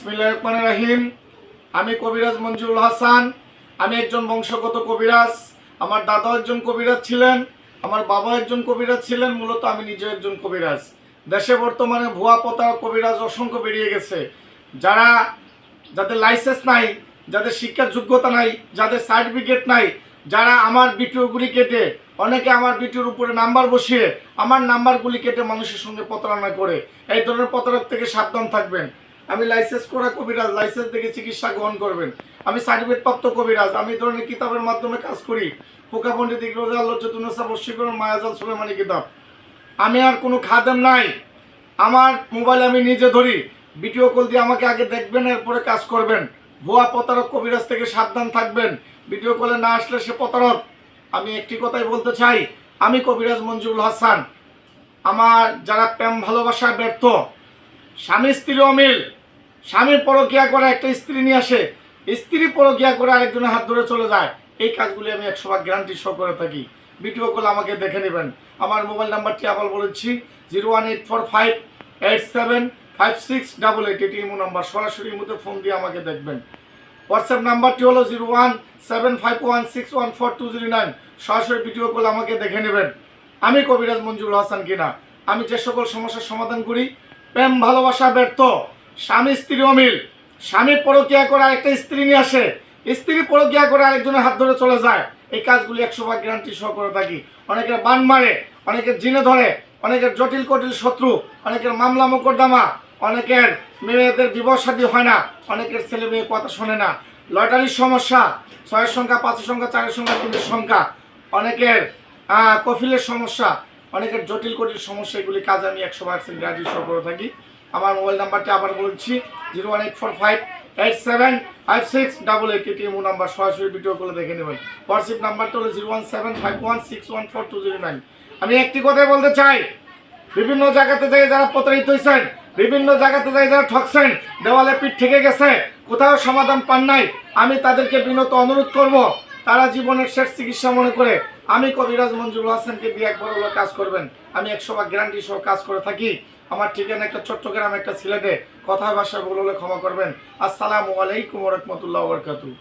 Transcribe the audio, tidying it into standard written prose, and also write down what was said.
বিসমিল্লাহির রহমানির রহিম। আমি কবিরাজ মঞ্জুরুল হাসান। আমি একজন বংশগত কবিরাজ। আমার দাদা একজন কবিরাজ ছিলেন, আমার বাবা একজন কবিরাজ ছিলেন। মূলত আমি নিজে একজন কবিরাজ। দেশে বর্তমানে ভুয়া পতা কবিরাজ অসংখ্য বেরিয়ে গেছে। যাদের লাইসেন্স নাই, যাদের শিক্ষার যোগ্যতা নাই, যাদের সার্টিফিকেট নাই, যারা আমার ভিডিওগুলি কেটে, অনেকে আমার ভিডিওর উপরে নাম্বার বসিয়ে আমার নাম্বারগুলি কেটে মানুষের সঙ্গে প্রতারণা করে, এই ধরনের প্রতারক থেকে সাবধান থাকবেন। আমি লাইসেন্স করা কবিরাজ, লাইসেন্স থেকে চিকিৎসা গ্রহণ করবেন। আমি সার্টিফিকেট প্রাপ্ত কবিরাজ। আমি এই ধরনের কিতাবের মাধ্যমে কাজ করি। ফোকা পণ্ডিত ইকরোজা আল্লাহ বশীকরণ মায়াজাল সুলেমানি কিতাব। আমি আর কোনো খাদেম নাই। আমার মোবাইল আমি নিজে ধরি। ভিডিও কল দিয়ে আমাকে আগে দেখবেন, এরপরে কাজ করবেন। ভুয়া প্রতারক কবিরাজ থেকে সাবধান থাকবেন। ভিডিও কলে না আসলে সে প্রতারক। আমি একটি কথাই বলতে চাই, আমি কবিরাজ মঞ্জুরুল হাসান। আমার যারা প্রেম ভালোবাসায় ব্যর্থ, স্বামী স্ত্রী অমিল, স্বামীর পরকিয়া করে একটা স্ত্রী নিয়ে আসে, স্ত্রী পরকিয়া করে আরেকজনের হাত ধরে চলে যায়, এই কাজগুলি আমি 100% গ্যারান্টি শো করে থাকি। ভিডিও কল আমাকে দেখে নেবেন। আমার মোবাইল নাম্বারটি আবার বলেছি 01845875688। এটি ইমো নাম্বার। সরাসরি ইমোতে ফোন দিয়ে আমাকে দেখবেন। হোয়াটসঅ্যাপ নাম্বারটি হলো 01751614209। সরাসরি ভিডিও কল আমাকে দেখে নেবেন আমি কবিরাজ মঞ্জুরুল হাসান কিনা। আমি যে সকল সমস্যার সমাধান করি, প্রেম ভালোবাসা ব্যর্থ, স্বামী স্ত্রী অমিল, স্বামী পরকিয়া করে আরেকটা স্ত্রী নিয়ে আসে, স্ত্রী পরকিয়া করে আরেকজনের হাত ধরে চলে যায়, এই কাজগুলি 100% গ্যারান্টি সহ করে থাকি। অনেকের বান মারে, অনেকের জিনে ধরে, অনেকের জটিল কটিল শত্রু, অনেকের মামলা মোকদ্দমা, অনেকের মেয়েদের বিবাহ শাদী হয় না, অনেকের ছেলে মেয়ে কথা শোনে না, লটারির সমস্যা, 6-এর সংখ্যা, 5-এর সংখ্যা, 4-এর সংখ্যা, 3-এর সংখ্যা, অনেকের কফিলের সমস্যা, অনেকের জটিল কটিল সমস্যা, এগুলি কাজ আমি 100% গ্যারান্টি সহ করে থাকি। আমার মোবাইল নাম্বারটি আবার বলছি 01845875688। এটি ইমো নাম্বার। সরাসরি ভিডিও করে দেখে নেবেন। হোয়াটসঅ্যাপ নাম্বারটা হলো 01751614209। আমি একটি কথাই বলতে চাই, বিভিন্ন জায়গাতে যাই যারা প্রতারিত হয়েছেন, বিভিন্ন জায়গাতে যাই যারা ঠকছেন, দেওয়ালে পিঠ থেকে গেছে, কোথাও সমাধান পান নাই, আমি তাদেরকে বিনত অনুরোধ করব, তারা জীবনের শেষ চিকিৎসা মনে করে আমি কবিরাজ মঞ্জুরুল হাসানকে দিয়ে একবার হলো কাজ করবেন। আমি 100% গ্যারান্টি সহ কাজ করে থাকি। আমার ঠিকানা একটা চট্টগ্রাম, একটা সিলেটে। কথায় ভাষায় ভুল হলে ক্ষমা করবেন। আসসালামু আলাইকুম ওয়া রাহমাতুল্লাহি ওয়া বারাকাতুহু।